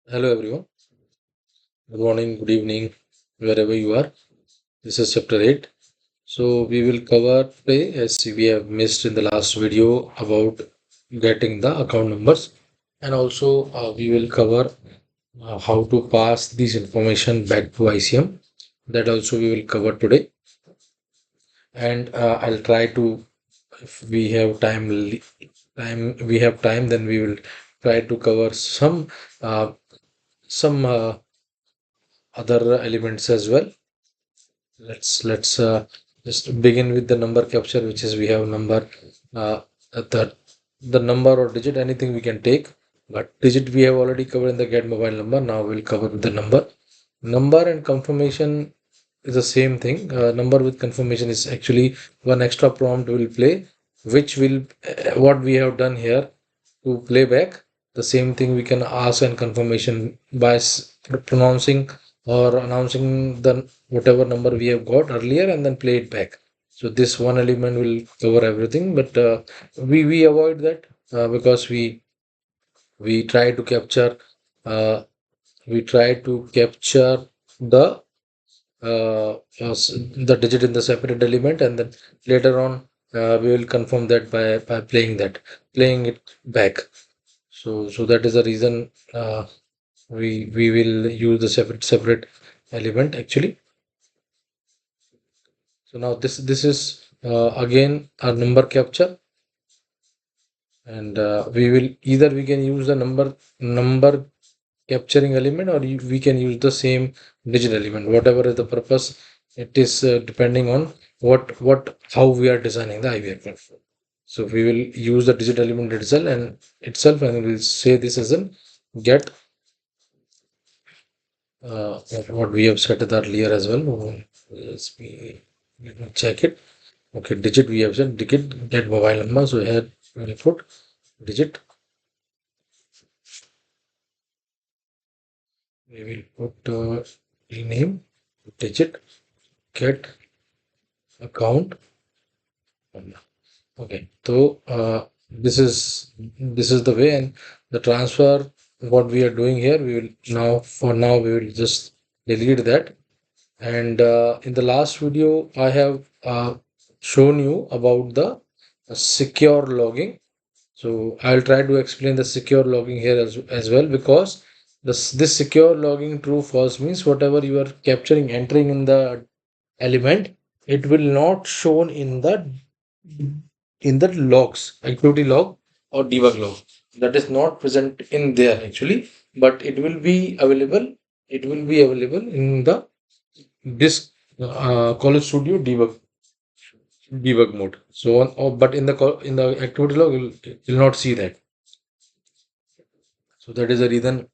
Hello everyone. Good morning, good evening, wherever you are. This is chapter 8. So we will cover today, as we have missed in the last video, about getting the account numbers, and also we will cover how to pass this information back to ICM. That also we will cover today. And I'll try to, if we have time, then we will try to cover uh, some other elements as well. Let's just begin with the number capture, which is we have number, uh, the number or digit, anything we can take, but digit we have already covered in the get mobile number. Now we'll cover the number and confirmation is the same thing. Number with confirmation is actually one extra prompt will play, which will what we have done here to play back the same thing we can ask and confirmation by pronouncing or announcing the whatever number we have got earlier and then play it back. So this one element will cover everything, but we avoid that because we try to capture uh, the the digit in the separate element, and then later on we will confirm that by playing it back. So that is the reason we will use the separate element actually. So now this is again a number capture, and we can use the number capturing element, or we can use the same digit element, whatever is the purpose. It is depending on what how we are designing the IVR platform. So we will use the digit element itself, and we'll say this as an get what we have set it earlier as well. Let me check it. Okay, digit we have set digit get mobile number. So here we'll put digit. We will put rename digit get account number. Okay, so this is the way, and the transfer what we are doing here. We will now for now we will just delete that. And in the last video, I have shown you about the secure logging. So I'll try to explain the secure logging here as well, because this secure logging true false means whatever you are capturing, entering in the element, it will not shown in the logs, activity log or debug log. That is not present in there actually, but it will be available. It will be available in the this Call Studio debug mode. So but in the in the activity log, you'll not see that. So that is the reason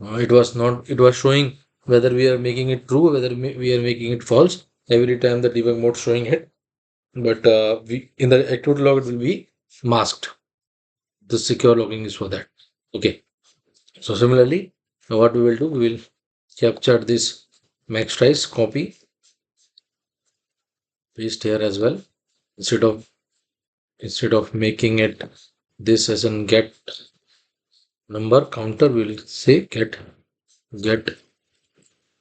it was not. It was showing whether we are making it true, whether we are making it false every time the debug mode showing it. But we in the activity log it will be masked. The secure logging is for that. Okay. So similarly, what we will do, we will capture this max tries, copy, paste here as well. Instead of making it this as an get number counter, we will say get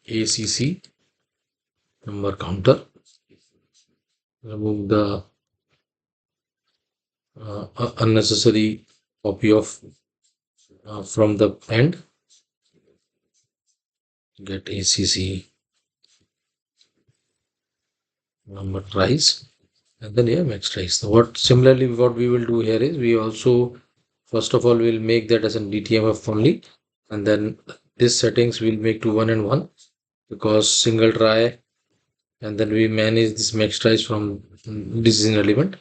ACC number counter. Remove the unnecessary copy of from the end. Get ACC number tries, and then yeah, max tries. So what we will do here is we also first of all will make that as an DTMF only, and then this settings will make to 1 and 1 because single try, and then we manage this max tries from decision element.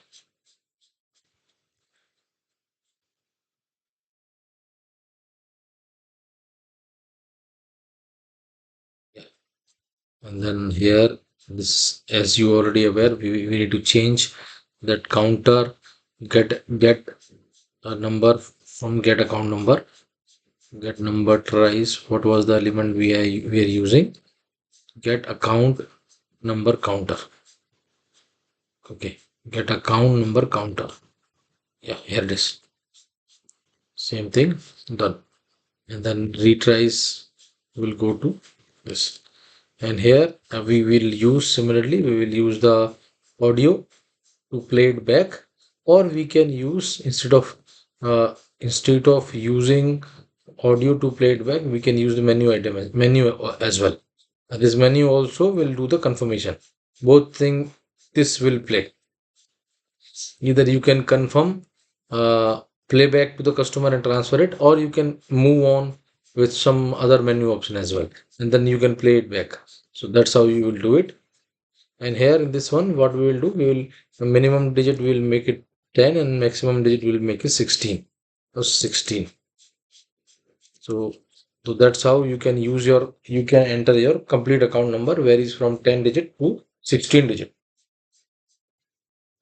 Yeah. And then here, this, as you already aware, we need to change that counter get a number from get account number. Get number tries. What was the element we are using? Get account number counter. Okay, get account number counter. Yeah, here it is. Same thing done. and then retries will go to this. And here we will use similarly, we will use the audio to play it back, or we can use instead of using audio to play it back, we can use the menu as well. And this menu also will do the confirmation. Both thing this will play. Either you can confirm playback to the customer and transfer it, or you can move on with some other menu option as well, and then you can play it back. So that's how you will do it. And here in this one, what we will do, we will the minimum digit we will make it 10 and maximum digit we will make it 16 or 16. So that's how you can you can enter your complete account number, varies from 10 digit to 16 digit.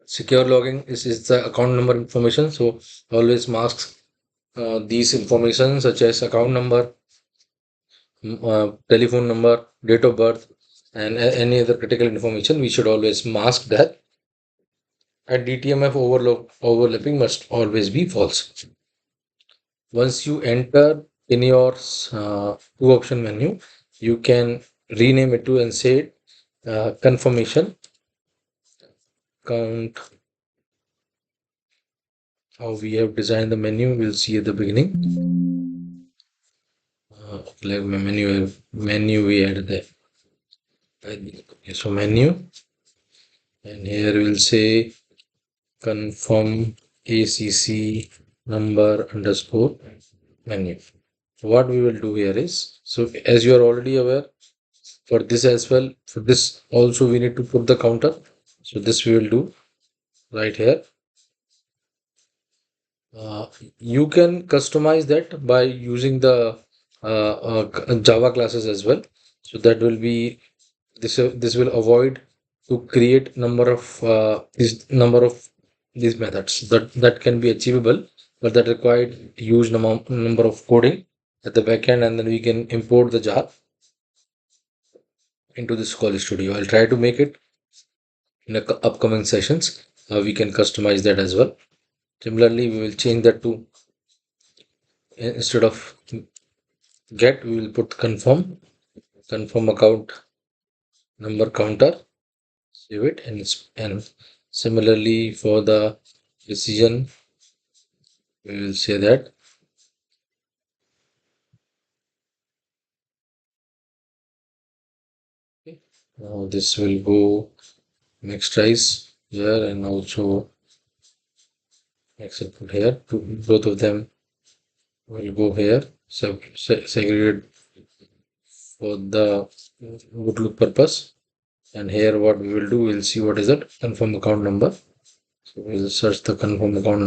Secure logging is the account number information. So always masks these information such as account number, telephone number, date of birth, and any other critical information. We should always mask that. And DTMF overlapping must always be false. Once you enter in your two option menu, you can rename it to and say confirmation count. How we have designed the menu, we'll see at the beginning. Like menu we added there. Okay, so menu, and here we'll say confirm ACC number underscore menu. What we will do here is, so as you are already aware, for this as well, for this also we need to put the counter. So this we will do right here. You can customize that by using the Java classes as well. So that will be this will avoid to create number of these methods that can be achievable, but that required huge number of coding at the backend, and then we can import the jar into this Call Studio. I'll try to make it in the upcoming sessions. We can customize that as well. Similarly, we will change that to instead of get, we will put confirm account number counter, save it, and similarly for the decision, we will say that okay. Now this will go next rise here, and also next input here. Both of them will go here, segregate for the outlook purpose. And here what we will do, we'll see what is it, confirm account number. So we'll search the confirm account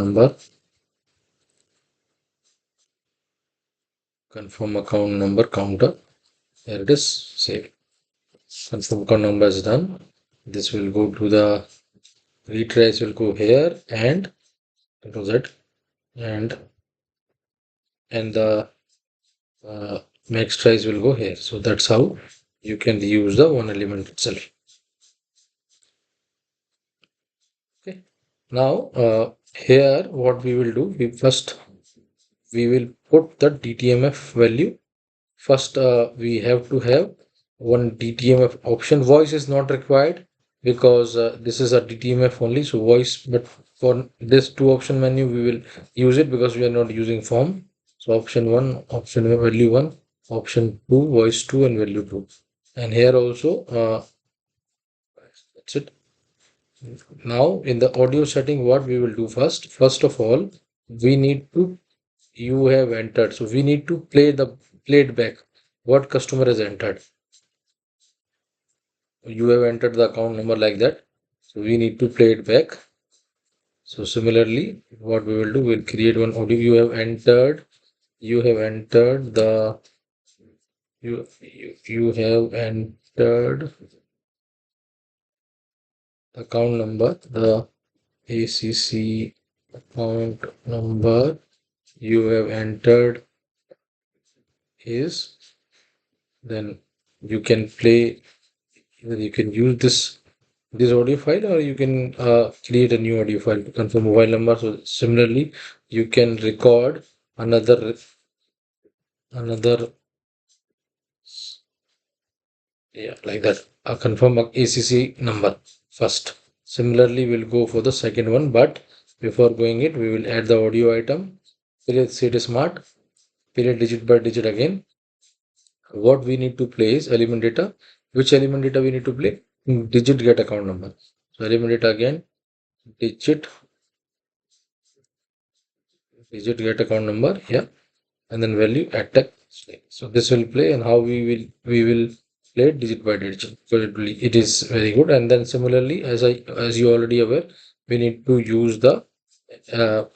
number, counter. Here it is, save. Confirm account number is done. This will go to the retries will go here, and Control Z, and the max tries will go here. So that's how you can use the one element itself. Okay. Now here what we will do, we will put the DTMF value. First we have to have one DTMF option. Voice is not required because this is a DTMF only, so voice, but for this two option menu we will use it because we are not using form. So option 1, option value 1, option 2, voice 2, and value 2. And here also that's it. Now in the audio setting, what we will do first of all, we need to, you have entered, so we need to play it back what customer has entered. You have entered the account number like that, so we need to play it back. So similarly, what we will do, we'll create one audio. You have entered the you have entered account number, the ACC account number you have entered is, then you can play, you can use this audio file, or you can create a new audio file to confirm mobile number. So similarly, you can record another another, yeah, like that. Confirm a ACC number first. Similarly, we'll go for the second one, but before going it, we will add the audio item. Period set smart. Period digit by digit again. What we need to play is element data. Which element data we need to play? Digit get account number. So element data again, digit get account number here, and then value attack. So this will play, and how we will play digit by digit. So it is very good. And then similarly, as you already aware, we need to use the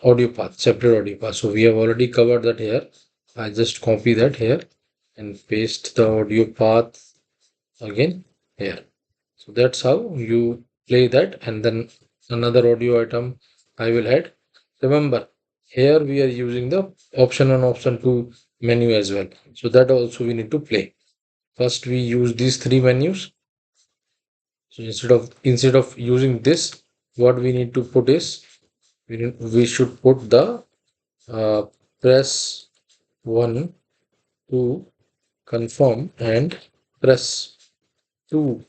audio path, separate audio path. So we have already covered that here. I just copy that here and paste the audio path again here. So that's how you play that. And then another audio item I will add. Remember, here we are using the option 1, option 2 menu as well. So that also we need to play. First we use these three menus. So instead of using this, what we need to put is we should put the press 1 to confirm and press 2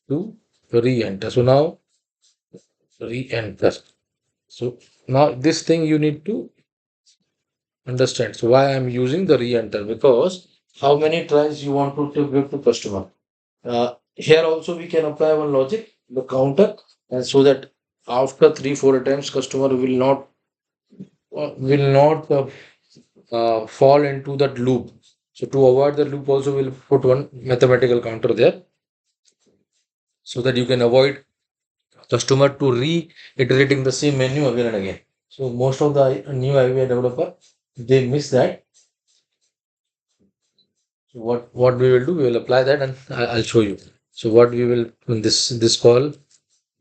to re-enter. So now re-enter. So now this thing you need to understand. So why I'm using the re-enter, because how many tries you want to give to customer. Here also we can apply one logic, the counter, and so that after 3-4 attempts customer will not fall into that loop. So to avoid the loop also we'll put one mathematical counter there, so that you can avoid customer to reiterating the same menu again and again. So most of the new IVR developer, they miss that. So what we will do, we will apply that, and I'll show you. So what we will in this call,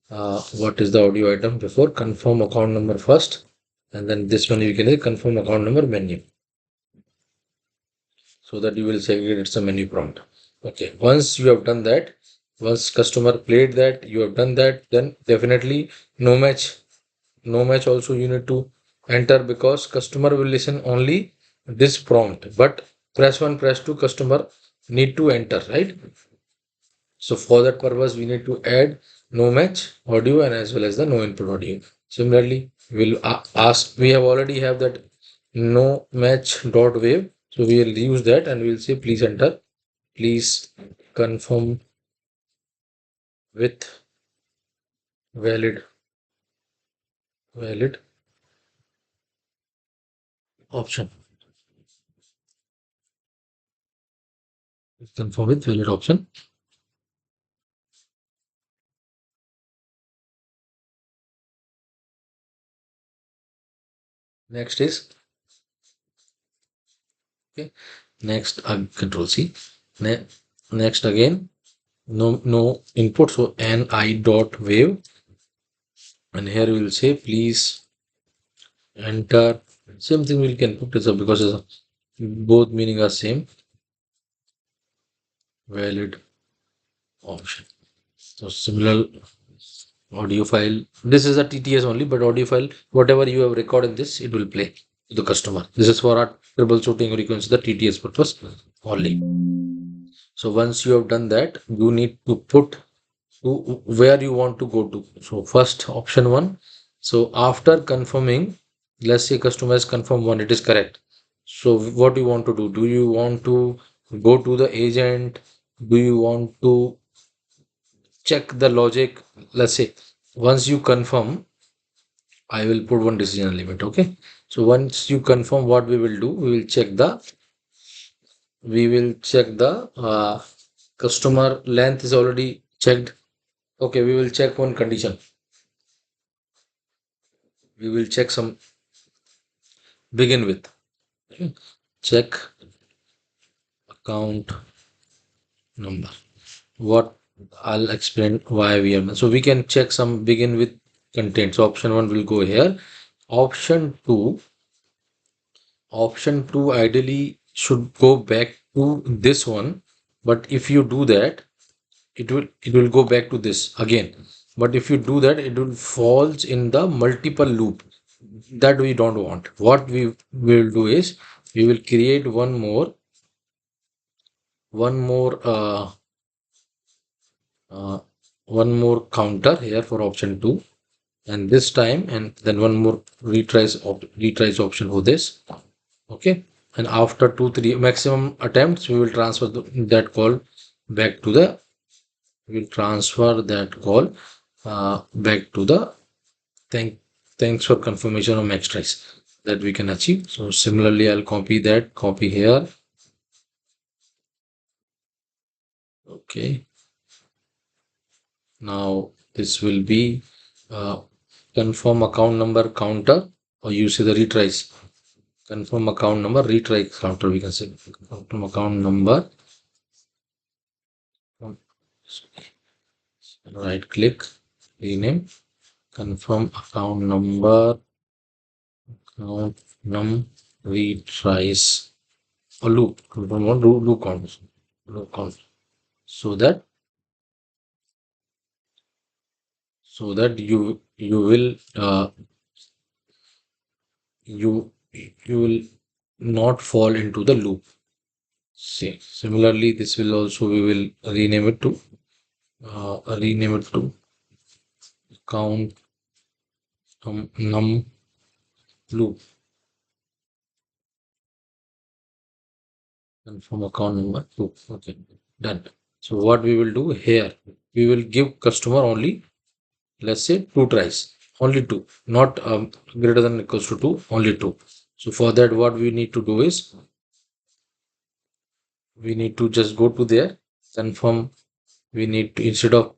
what is the audio item before confirm account number first, and then this one you can say confirm account number menu, so that you will segregate it's a menu prompt. Okay, once you have done that, once customer played that, you have done that, then definitely no match. No match also you need to enter, because customer will listen only this prompt, but press 1, press 2 customer need to enter, right? So for that purpose we need to add no match audio and as well as the no input audio. Similarly, we'll ask, we have already have that no match dot wave, so we will use that and we'll say please enter, please confirm with valid option. Confirm with valid option. Next is okay. Next control C. Next again no input, so ni dot wave, and here we will say please enter. Same thing we can put this up because both meaning are same. Valid option. So similar audio file. This is a TTS only, but audio file, whatever you have recorded this, it will play to the customer. This is for our troubleshooting, or you can see the TTS purpose only. So once you have done that, you need to put to where you want to go to. So first option 1. So after confirming, let's say customer has confirmed 1, it is correct. So what do you want to do? Do you want to go to the agent? Do you want to check the logic? Let's say once you confirm, I will put one decision limit. Okay. So once you confirm, what we will do, we will check the customer length is already checked. Okay, we will check one condition. We will check some begin with. Check account number. What I'll explain why we have. So we can check some begin with content. So option 1 will go here. Option 2 ideally should go back to this one, but if you do that, it will go back to this again. But if you do that, it will falls in the multiple loop that we don't want. What we will do is we will create one more uh, one more counter here for option 2, and this time, and then one more retries option for this. Okay, and after 2 3 maximum attempts, we will transfer that call back to the we'll transfer that call back to the thanks for confirmation of max tries that we can achieve. So similarly, I'll copy here. Okay, now this will be uh, confirm account number counter, or you see the retries. Confirm account number retry counter, we can say confirm account number. Right click, rename, confirm account number, count num retries, or loop, confirm on loop count, so that you will you will not fall into the loop. See, similarly, this will also we will rename it to count num loop, confirm account number 2. Okay, done. So what we will do here, we will give customer only, let's say, 2 tries, only 2, not greater than or equals to 2, only 2. So for that, what we need to do is we need to just go to there, confirm. We need to, instead of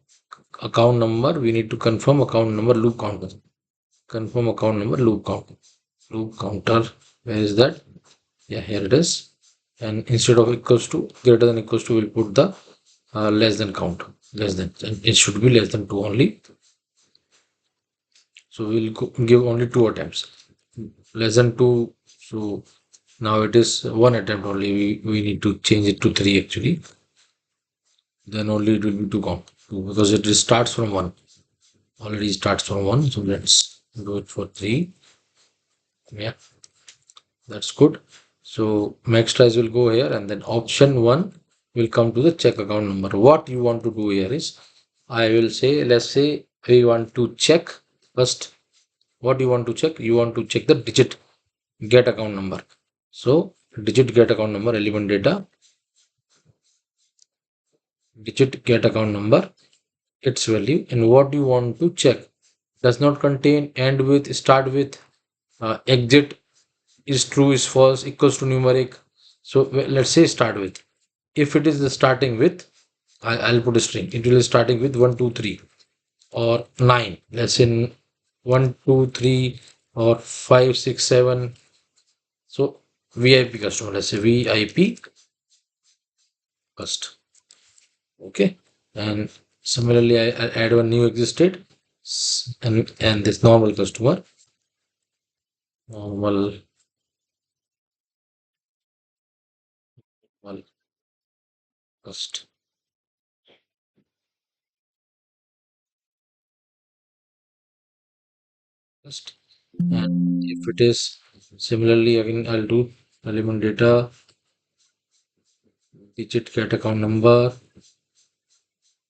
account number, we need to confirm account number loop counter. Confirm account number loop counter. Where is that? Yeah, here it is. And instead of equals to, greater than equals to, we'll put the less than count, less than, and it should be less than 2 only. So we'll give only 2 attempts, less than 2. So now it is 1 attempt only. We need to change it to 3 actually. Then only it will be 2 count, 2, because it starts from 1, already starts from 1. So let's do it for 3. Yeah, that's good. So max tries will go here, and then option 1 will come to the check account number. What you want to do here is, I will say, let's say we want to check first. What you want to check? You want to check the digit get account number. So digit get account number, element data, digit get account number, its value. And what you want to check does not contain end with, start with, exit is true, is false, equals to numeric. So let's say start with. If it is the starting with, I'll put a string. It will be starting with 1 2 3 or 9. Let's say 1 2 3 or 5 6 7. So VIP customer. Let's say VIP cust. Okay. And similarly, I add one new existed, and this normal customer, normal cust. And if it is similarly, again, I'll do element data, digit get account number.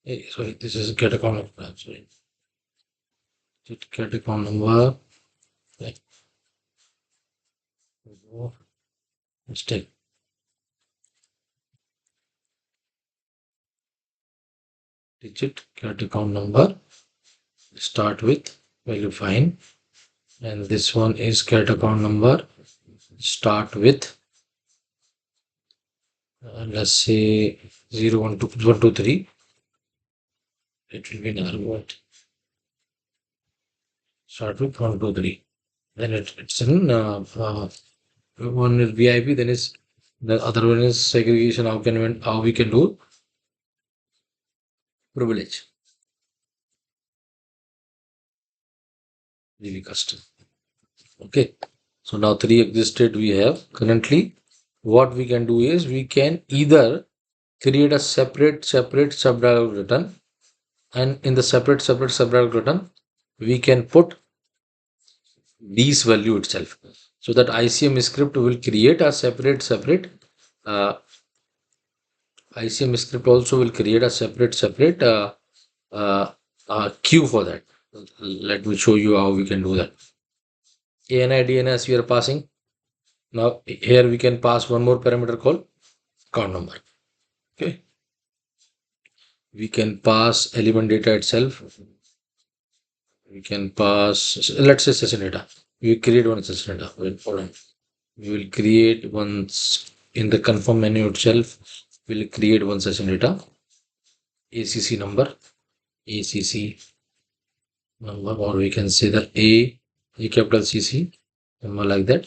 Hey, sorry, this is get account number. Sorry, digit get account number. Okay. Mistake. Digit get account number. Start with value fine, and this one is get account number. Start with let's say 0 1 2 1 2 3. It will be another word. Start with 1 2 3. Then it's in one is VIP, then is the other one is segregation. How we can do privilege. Really custom. Okay. So now 3 existed we have currently. What we can do is we can either create a separate subdialog return, and in the separate subdialog return we can put these value itself. So that ICM script will create a separate uh, ICM script also will create a separate uh, queue for that. Let me show you how we can do that. ANI DNS we are passing. Now here we can pass one more parameter called account number. Okay. We can pass element data itself. We can pass, let's say session data. We create one session data. Wait, hold on. We will create once in the confirm menu itself. We'll create one session data. ACC number. ACC number, or we can say that A capital CC number like that.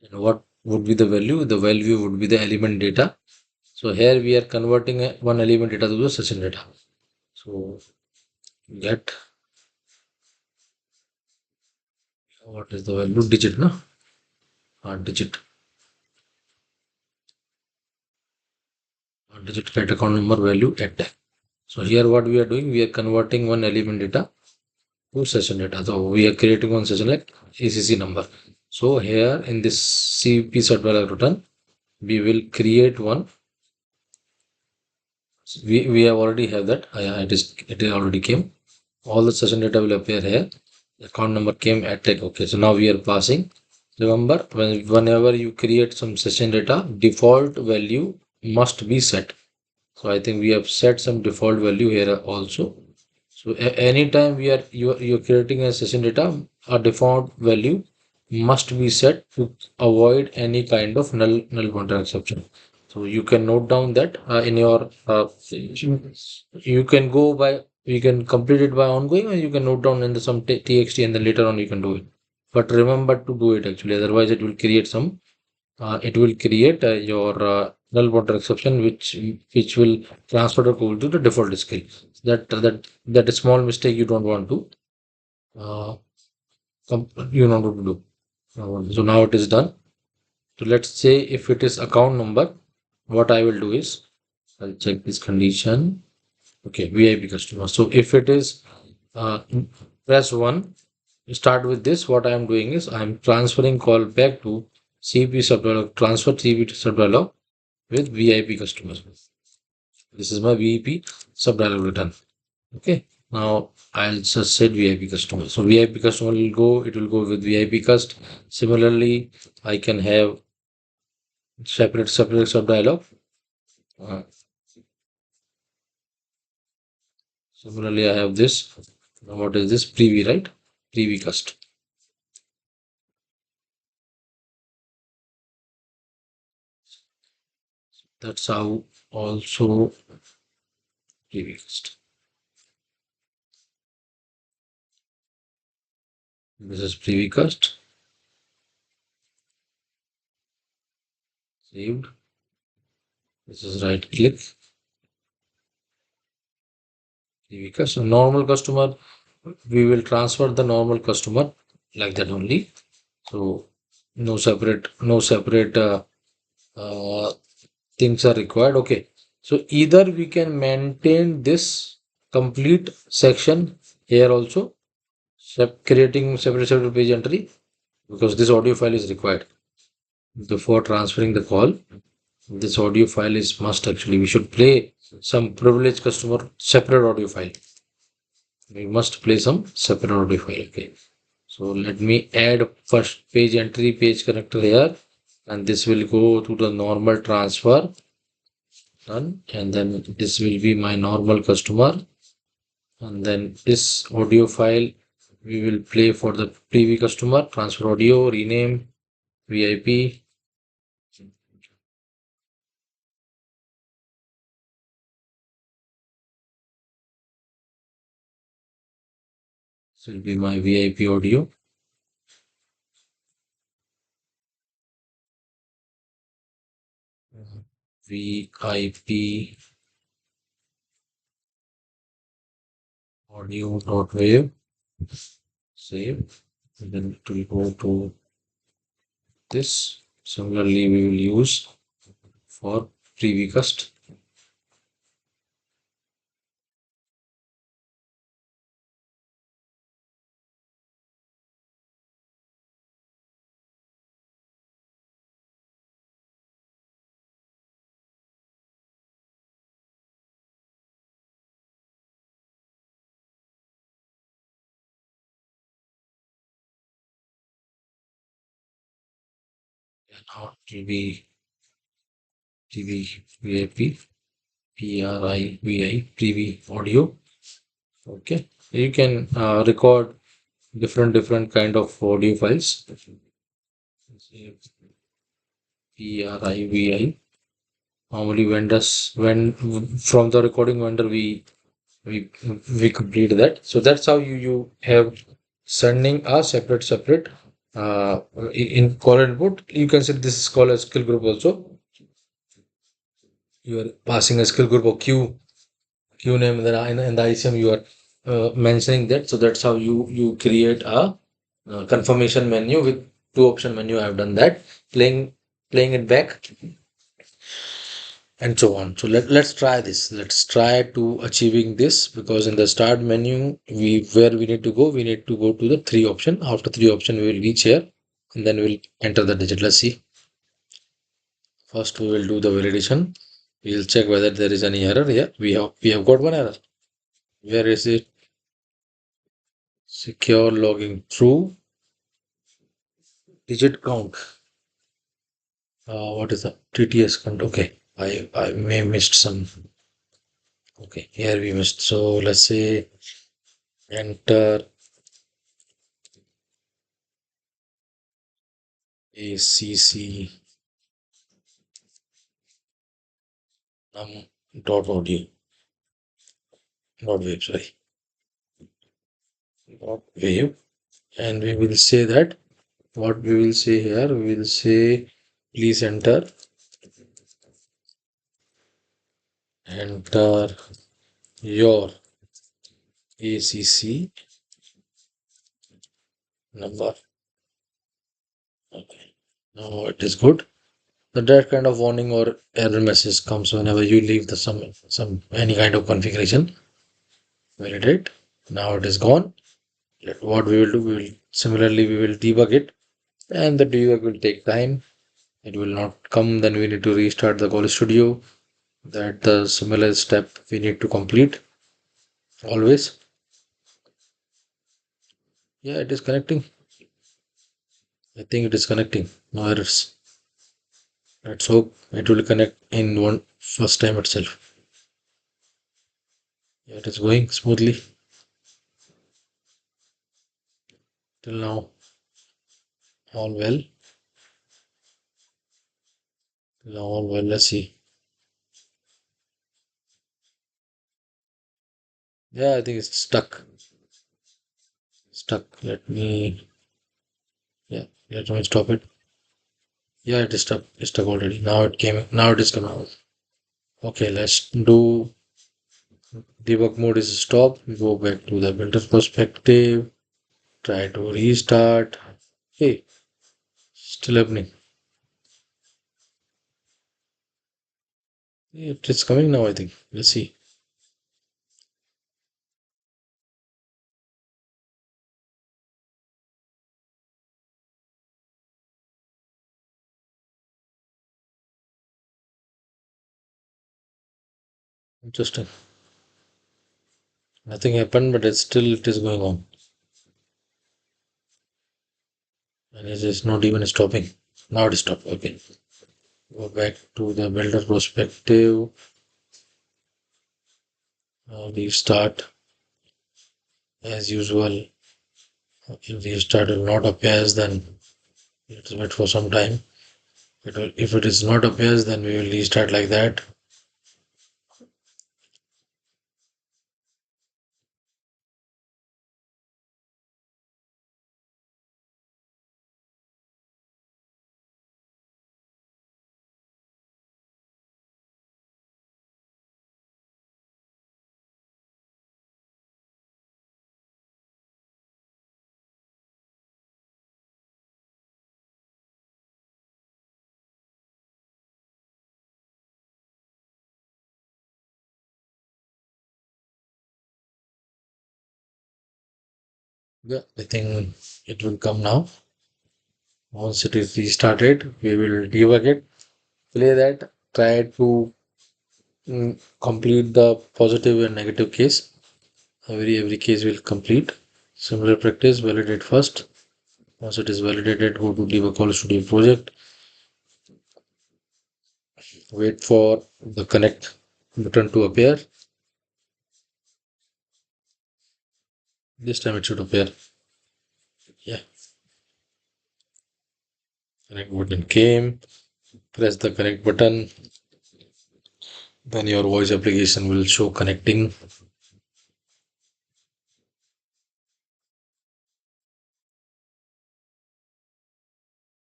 And what would be the value? The value would be the element data. So here we are converting one element data to the session data. So get what is the value? Digit, no? Digit. Digit get account number value at tag. So here what we are doing, we are converting one element data to session data. So we are creating one session like ACC number. So here in this CP subdialog return, we will create one. We have already have that. It already came. All the session data will appear here. Account number came at tag. Okay, so now we are passing. Remember, whenever you create some session data, default value must be set. So I think we have set some default value here also. So anytime you're creating a session data, a default value must be set to avoid any kind of null pointer exception. So you can note down that in your you can go by you can complete it by ongoing, or you can note down in the some txt and then later on you can do it. But remember to do it actually, otherwise it will create your null pointer exception, which will transfer the code to the default skill. That a small mistake you don't want to uh, you don't want to do. So now it is done. So let's say if it is account number, what I will do is I'll check this condition. Okay, VIP customer. So if it is uh, press one, start with this. What I am doing is I am transferring call back to CP subdialog, transfer CP subdialog with VIP customers. This is my VIP subdialog return. Okay. Now I'll just set VIP customer. So VIP customer will go, it will go with VIP cust. Similarly, I can have separate subdialog. Uh, Similarly, I have this. Now what is this? Preview, right? Preview cust. That's how also preview cust. This is preview cust. Saved. This is right click. Preview cust. So normal customer, we will transfer the normal customer like that only. So no separate uh, things are required. Okay. So either we can maintain this complete section here also, creating separate page entry, because this audio file is required before transferring the call. This audio file is must actually. We should play some privileged customer separate audio file. We must play some separate audio file. Okay. So let me add first page entry page connector here, and this will go to the normal transfer. Done. And then this will be my normal customer, and then this audio file we will play for the preview customer, transfer audio, rename VIP. This will be my VIP audio. VIP audio.wave. Save. And then it will go to this. Similarly, we will use for preview cust. Now TV VIP PRIVI TV audio. Okay, you can record different kind of audio files. PRIVI. Normally vendors when from the recording vendor we we complete that. So that's how you have sending a separate in call input. You can say this is called a skill group also. You are passing a skill group or queue name, and then in the ICM you are mentioning that. So that's how you create a confirmation menu with two option menu. I've done that, playing it back and so on. So let's try this. Let's try to achieving this, because in the start menu where we need to go to the three option. After three option we will reach here, and then we'll enter the digit. Let's see. First we will do the validation. We'll check whether there is any error here. We have got one error. Where is it? Secure logging through digit count. What is the TTS count? Okay, I may missed some. Okay, here we missed. So let's say enter ACC num dot audio dot wave, sorry, dot wave, and we will say that what we will say here, we will say please enter your ACC number. Okay, now it is good. So that kind of warning or error message comes whenever you leave the some any kind of configuration. Validate. Now it is gone. What we will do, we will debug it, and the debug will take time. It will not come. Then we need to restart the Call Studio. That the similar step we need to complete always. Yeah, it is connecting. I think it is connecting. No errors. Let's hope it will connect in one first time itself. Yeah, it is going smoothly till now. All well. Till now all well. Let's see. Yeah, I think it's stuck. Stuck. Let me stop it. Yeah, it is stuck. It's stuck already. Now it came. Now it is coming out. Okay, let's do debug mode is stop. Go back to the builder perspective. Try to restart. Hey, still happening. It is coming now, I think. Let's see. Interesting. Nothing happened, but it is going on. And it is not even stopping. Now it is stopped. Okay. Go back to the builder perspective. Restart as usual. If restart will not appears, then let's wait for some time. If it is not appears, then we will restart like that. Yeah, I think it will come now. Once it is restarted, we will debug it, play that, try to complete the positive and negative case. Every case will complete. Similar practice, validate first. Once it is validated, go to debug call studio project. Wait for the connect button to appear. This time it should appear. Yeah, connect button came. Press the connect button. Then your voice application will show connecting.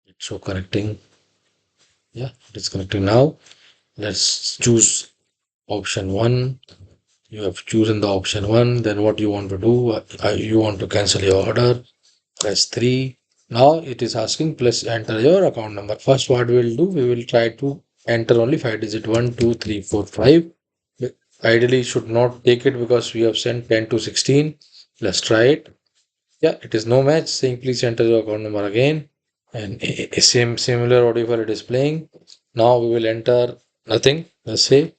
It show connecting. Yeah, it is connecting now. Let's choose option one. You have chosen the option one. Then what you want to do? You want to cancel your order. Press 3. Now it is asking plus enter your account number. First, what we will do, we will try to enter only 5 digit 1, 2, 3, 4, 5. Ideally, should not take it because we have sent 10 to 16. Let's try it. Yeah, it is no match. Saying please enter your account number again. And similar audio file it is playing. Now we will enter nothing. Let's say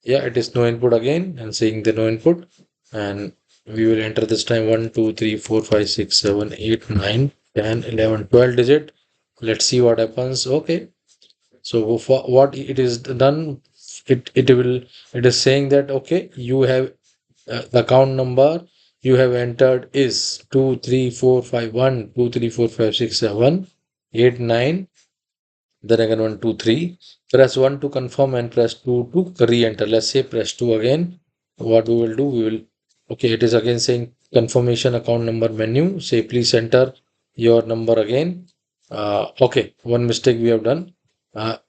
yeah, it is no input again and saying the no input. And we will enter this time 1, 2, 3, 4, 5, 6, 7, 8, 9, 10, 11, 12 digit. Let's see what happens. Okay. So for what it is done, it is saying that okay, you have the account number you have entered is 2, 3, 4, 5, 1, 2, 3, 4, 5, 6, 7, 8, 9. Then again 1, 2, 3. Press 1 to confirm and press 2 to re-enter. Let's say press 2 again. What we will do, we will, okay, it is again saying confirmation account number menu. Say please enter your number again. Okay, one mistake we have done.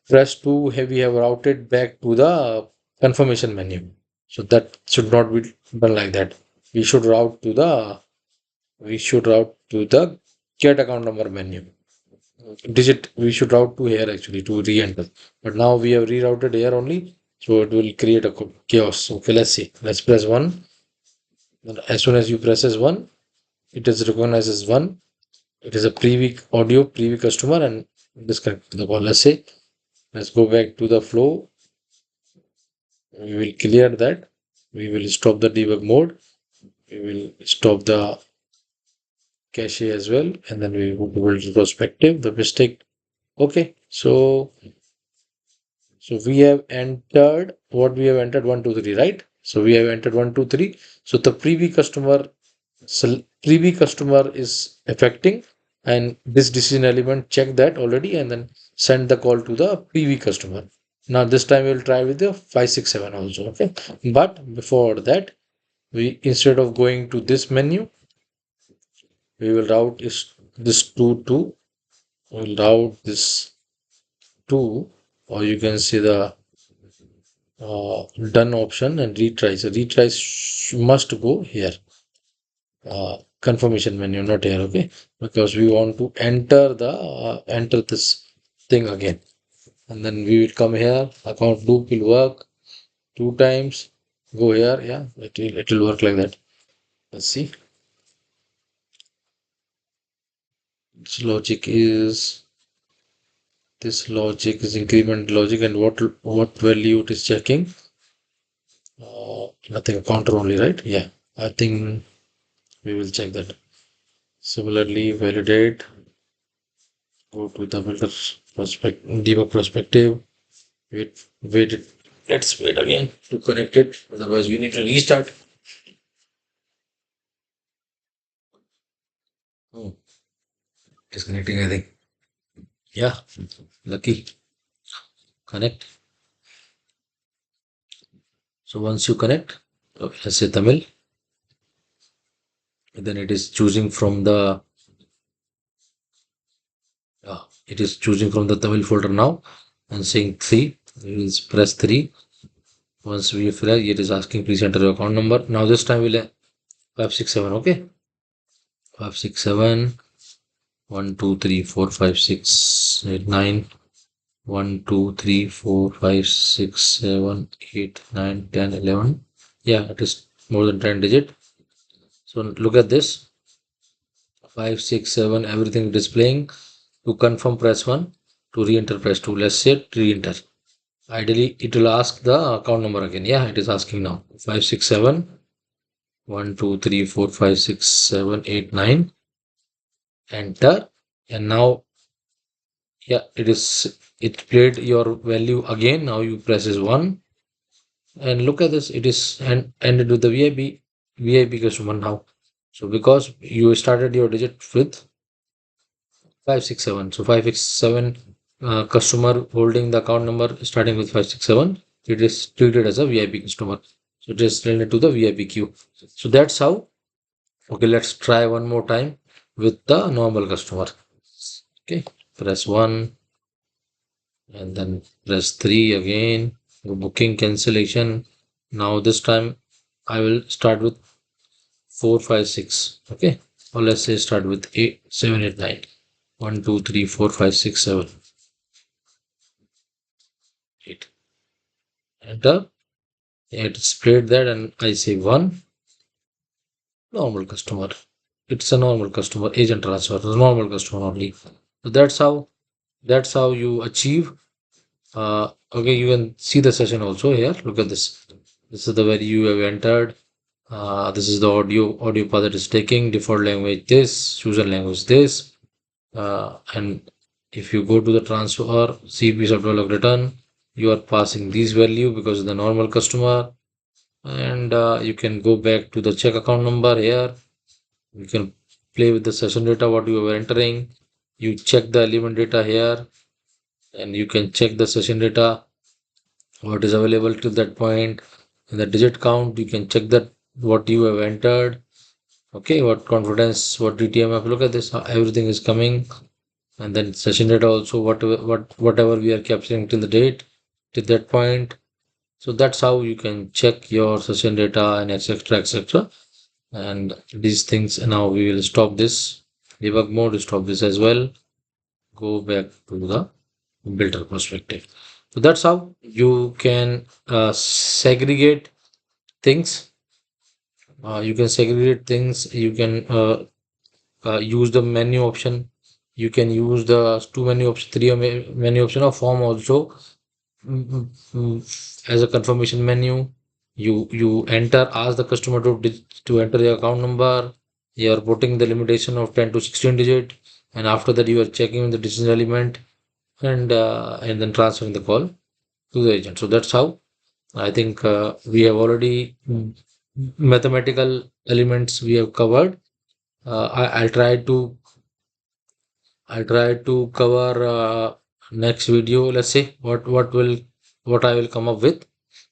Press 2, we have routed back to the confirmation menu. So that should not be done like that. We should route to the get account number menu digit we should route to here actually to re-enter, but now we have rerouted here only, so it will create a chaos. Okay, let's see. Let's press 1. As soon as you presses 1, it is recognized as 1. It is a preview audio preview customer and disconnect the call. Let's say let's go back to the flow. We will clear that. We will stop the debug mode. We will stop the cache as well, and then we will go to perspective the mistake. Okay, so we have entered what we have entered 1, 2, 3, right? So we have entered 1, 2, 3. So the preview customer is affecting, and this decision element check that already, and then send the call to the preview customer. Now this time we'll try with the 5, 6, 7 also. Okay, but before that, we instead of going to this menu, we will route this to we'll route this to, or you can see the done option and retry. So retries must go here. Confirmation menu, not here, okay? Because we want to enter this thing again, and then we will come here. Account loop will work 2 times. Go here, yeah, it will work like that. Let's see. This logic is increment logic, and what value it is checking. Nothing, counter only, right? Yeah, I think we will check that. Similarly, validate, go to the builder debug perspective. Wait it. Let's wait again to connect it. Otherwise, we need to restart. Oh, disconnecting, I think. Yeah, lucky. Connect. So once you connect, okay, let's say Tamil, then it is choosing from the Tamil folder now and saying 3. We will press 3. Once we fill it is asking please enter your account number. Now this time we'll 567. Okay, 567 1, 2, 3, 4, 5, 6, 8, 9. 1, 2, 3, 4, 5, 6, 7, 8, 9, 10, 11. Yeah, it is more than 10 digit. So look at this. 5, 6, 7, everything displaying. To confirm, press 1. To re-enter, press 2. Let's say re-enter. Ideally, it will ask the account number again. Yeah, it is asking now. 5, 6, 7. 1, 2, 3, 4, 5, 6, 7, 8, 9. Enter. And now Yeah, it played your value again. Now you press is 1, and look at this, it is and ended with the VIP customer now. So because you started your digit with 567, so 567 customer holding the account number starting with 567, it is treated as a VIP customer. So it is related to the VIP queue. So that's how. Okay, let's try one more time with the normal customer. Okay, press 1 and then press 3 again. Booking cancellation. Now this time I will start with 456. Okay, or let's say start with 8 7 8 9. 1 2 3 4 5 6 7 8. Enter. It displayed that, and I say 1 normal customer. It's a normal customer agent transfer. The normal customer only. So that's how you achieve. Okay, you can see the session also here. Look at this. This is the value you have entered. This is the audio path that is taking. Default language this, user language this. And if you go to the transfer CP subtotal return, you are passing these value because of the normal customer. And you can go back to the check account number here. You can play with the session data what you are entering. You check the element data here, and you can check the session data what is available to that point. In the digit count, you can check that what you have entered. Okay, what confidence, what DTMF. Look at this, everything is coming. And then session data also, whatever we are capturing till the date, till that point. So that's how you can check your session data and etc etc. And these things. Now we will stop this debug mode, stop this as well. Go back to the builder perspective. So that's how you can segregate things. You can segregate things. You can use the menu option. You can use the two menu option, three menu option of form also. As a confirmation menu, you enter, ask the customer to enter the account number. You are putting the limitation of 10 to 16 digit, and after that you are checking the decision element, and then transferring the call to the agent. So that's how I think we have already mathematical elements we have covered. I'll try to cover next video. Let's say what I will come up with.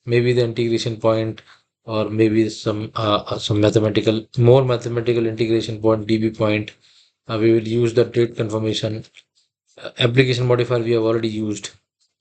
Maybe the integration point, or maybe some more mathematical integration point, DB point. We will use the date confirmation. Application modifier we have already used.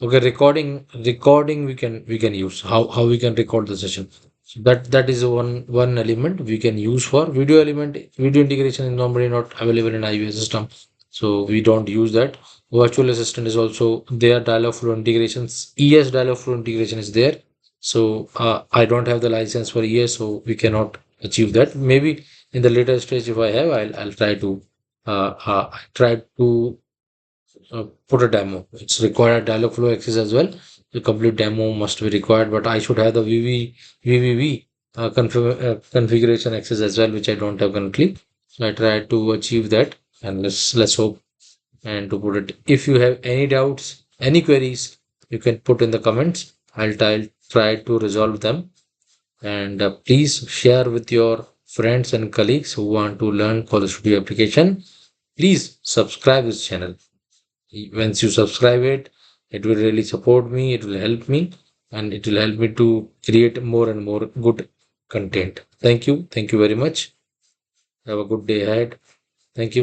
Okay, recording we can use. How we can record the session. So that is one element we can use for video element. Video integration is normally not available in IVR system, so we don't use that. Virtual assistant is also there. Dialog flow integrations. ES dialog flow integration is there. So I don't have the license for ES, so we cannot achieve that. Maybe in the later stage, if I have, I'll try to put a demo. It's required dialog flow access as well. The complete demo must be required, but I should have the VVV configuration access as well, which I don't have currently. So I try to achieve that, and let's hope and to put it. If you have any doubts, any queries, you can put in the comments. I'll try to resolve them, and please share with your friends and colleagues who want to learn Call Studio application. Please subscribe this channel. Once you subscribe it will really support me, it will help me, and it will help me to create more and more good content. Thank you very much. Have a good day ahead. Thank you.